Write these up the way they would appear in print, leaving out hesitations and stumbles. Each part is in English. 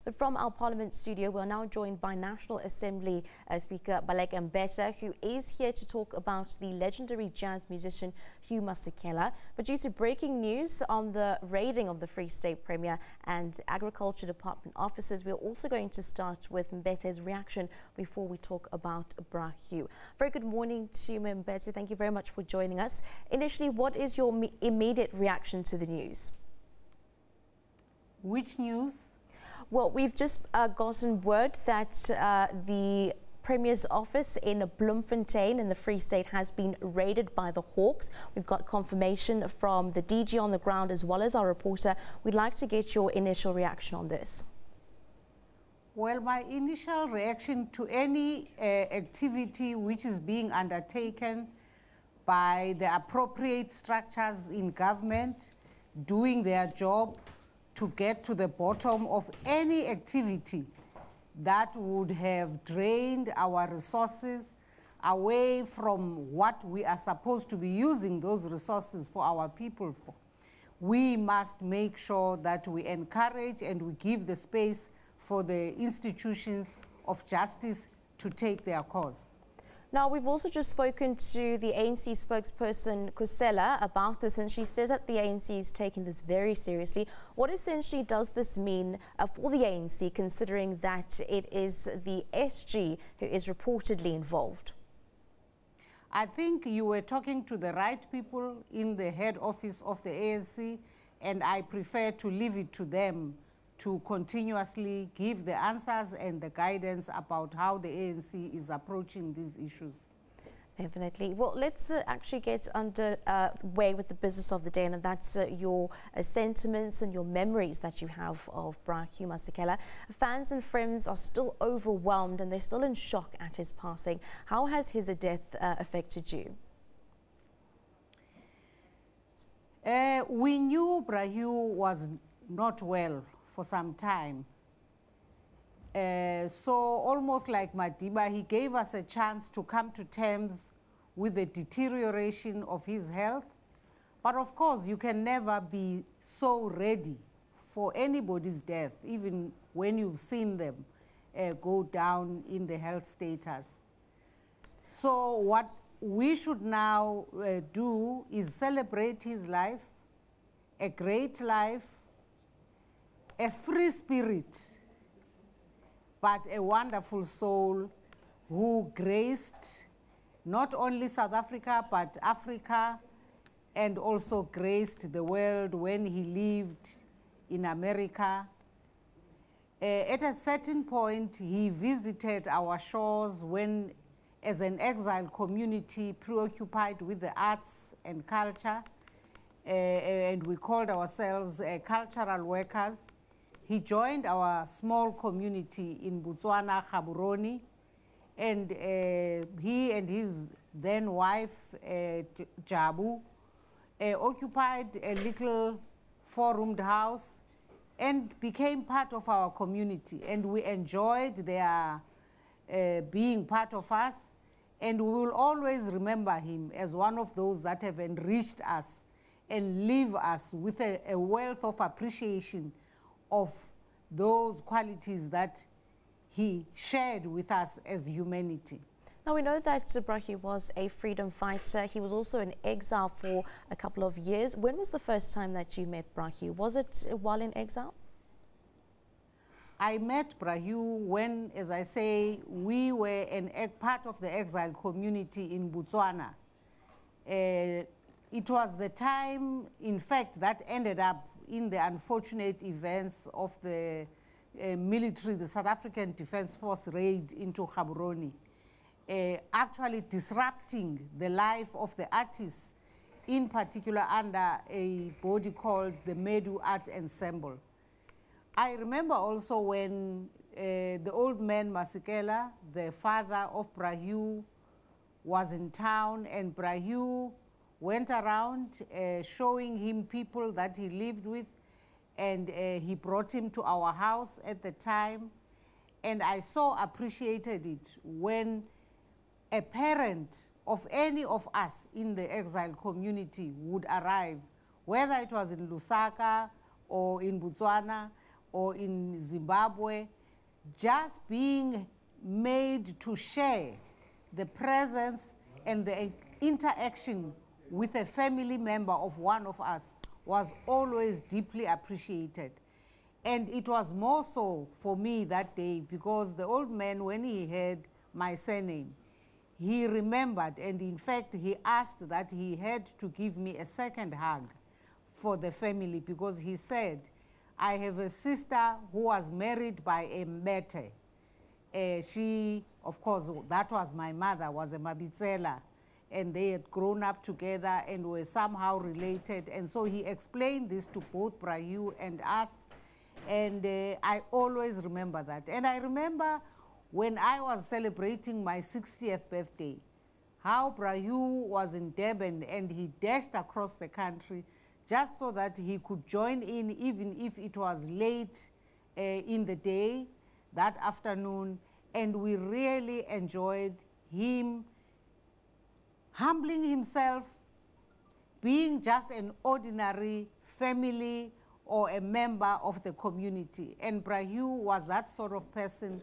But from our Parliament studio, we're now joined by National Assembly Speaker Baleka Mbete, who is here to talk about the legendary jazz musician Hugh Masekela. But due to breaking news on the raiding of the Free State Premier and Agriculture Department officers, we're also going to start with Mbete's reaction before we talk about Bra Hugh. Very good morning to you, Mbete. Thank you very much for joining us. Initially, what is your immediate reaction to the news? Which news? Well, we've just gotten word that the Premier's office in Bloemfontein in the Free State has been raided by the Hawks. We've got confirmation from the DG on the ground as well as our reporter. We'd like to get your initial reaction on this. Well, my initial reaction to any activity which is being undertaken by the appropriate structures in government doing their job to get to the bottom of any activity that would have drained our resources away from what we are supposed to be using those resources for our people for. We must make sure that we encourage and we give the space for the institutions of justice to take their course. Now, we've also just spoken to the ANC spokesperson, Kusela, about this, and she says that the ANC is taking this very seriously. What essentially does this mean for the ANC, considering that it is the SG who is reportedly involved? I think you were talking to the right people in the head office of the ANC, and I prefer to leave it to them to continuously give the answers and the guidance about how the ANC is approaching these issues. Definitely. Well, let's actually get way with the business of the day, and that's your sentiments and your memories that you have of Bra Hugh Masekela. Fans and friends are still overwhelmed and they're still in shock at his passing. How has his death affected you? We knew Bra Hugh was not well for some time. So almost like Madiba, he gave us a chance to come to terms with the deterioration of his health. But of course, you can never be so ready for anybody's death, even when you've seen them go down in the health status. So what we should now do is celebrate his life, a great life, a free spirit, but a wonderful soul who graced not only South Africa, but Africa, and also graced the world when he lived in America. At a certain point, he visited our shores when, as an exile community preoccupied with the arts and culture, and we called ourselves cultural workers. He joined our small community in Botswana, Gaborone, and he and his then wife, Jabu, occupied a little four-roomed house and became part of our community. And we enjoyed their being part of us, and we will always remember him as one of those that have enriched us and leave us with a wealth of appreciation of those qualities that he shared with us as humanity. Now, we know that Bra Hugh was a freedom fighter. He was also in exile for a couple of years. When was the first time that you met Bra Hugh? Was it while in exile? I met Bra Hugh when, as I say, we were part of the exile community in Botswana. It was the time, in fact, that ended up in the unfortunate events of the military, the South African Defence Force raid into Gaborone, actually disrupting the life of the artists, in particular under a body called the Medu Art Ensemble. I remember also when the old man Masekela, the father of Bra Hugh, was in town, and Bra Hugh went around showing him people that he lived with, and he brought him to our house at the time. And I so appreciated it when a parent of any of us in the exile community would arrive, whether it was in Lusaka or in Botswana, or in Zimbabwe, just being made to share the presence and the interaction with a family member of one of us was always deeply appreciated. And it was more so for me that day because the old man, when he heard my surname, he remembered, and in fact, he asked that he had to give me a second hug for the family because he said, I have a sister who was married by a Mbete. She, of course, that was my mother, was a Mabitsela, and they had grown up together and were somehow related. And so he explained this to both Brahu and us, and I always remember that. And I remember when I was celebrating my 60th birthday, how Brahu was in Durban and he dashed across the country just so that he could join in, even if it was late in the day, that afternoon. And we really enjoyed him humbling himself, being just an ordinary family or a member of the community. And Brahu was that sort of person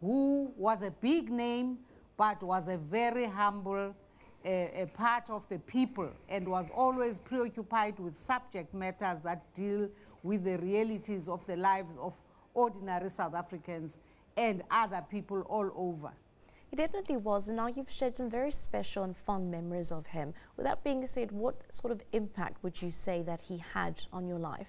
who was a big name, but was a very humble a part of the people and was always preoccupied with subject matters that deal with the realities of the lives of ordinary South Africans and other people all over. He definitely was, and now you've shared some very special and fond memories of him. With that being said, what sort of impact would you say that he had on your life?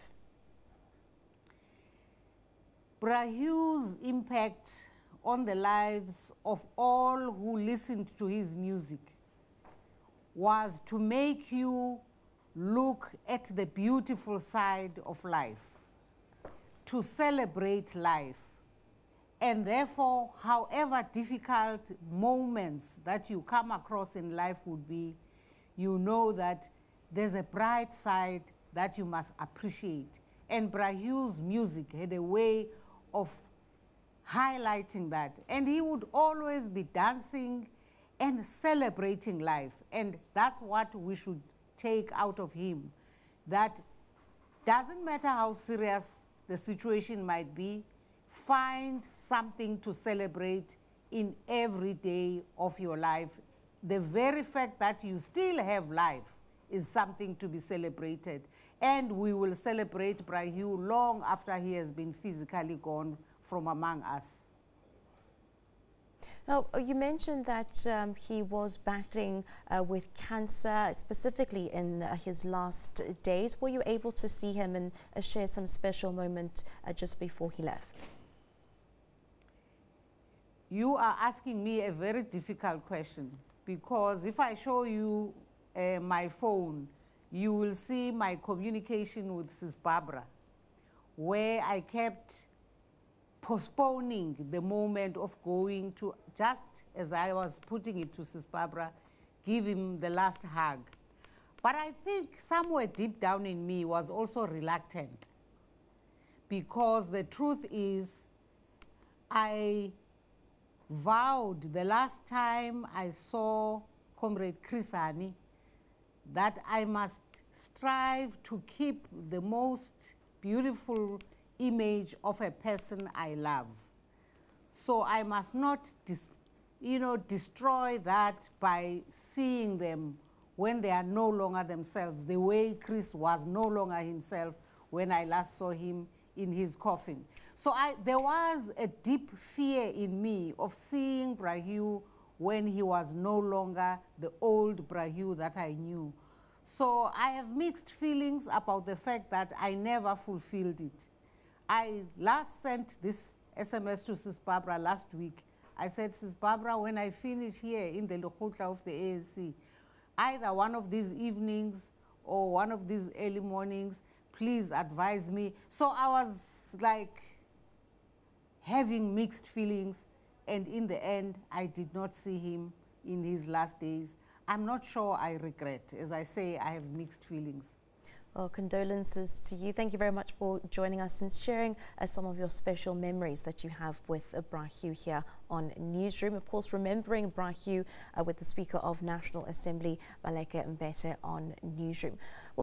Brahu's impact on the lives of all who listened to his music was to make you look at the beautiful side of life, to celebrate life. And therefore, however difficult moments that you come across in life would be, you know that there's a bright side that you must appreciate. And Brahu's music had a way of highlighting that. And he would always be dancing and celebrating life. And that's what we should take out of him. That doesn't matter how serious the situation might be, find something to celebrate in every day of your life. The very fact that you still have life is something to be celebrated. And we will celebrate Brahu long after he has been physically gone from among us. Now, you mentioned that he was battling with cancer, specifically in his last days. Were you able to see him and share some special moment just before he left? You are asking me a very difficult question, because if I show you my phone, you will see my communication with Sis Barbara, where I kept postponing the moment of going to, just as I was putting it to Sis Barbara, give him the last hug. But I think somewhere deep down in me was also reluctant, because the truth is I vowed the last time I saw Comrade Chrisani that I must strive to keep the most beautiful image of a person I love. So I must not destroy that by seeing them when they are no longer themselves, the way Chris was no longer himself when I last saw him in his coffin. So there was a deep fear in me of seeing Brahu when he was no longer the old Brahu that I knew. So I have mixed feelings about the fact that I never fulfilled it. I last sent this SMS to Sis Barbara last week. I said, Sis Barbara, when I finish here in the Lekgotla of the ANC, either one of these evenings or one of these early mornings, please advise me. So I was like having mixed feelings, and in the end, I did not see him in his last days. I'm not sure I regret. As I say, I have mixed feelings. Well, condolences to you. Thank you very much for joining us and sharing some of your special memories that you have with Brahu here on Newsroom. Of course, remembering Brahu with the Speaker of National Assembly, Baleka Mbete, on Newsroom.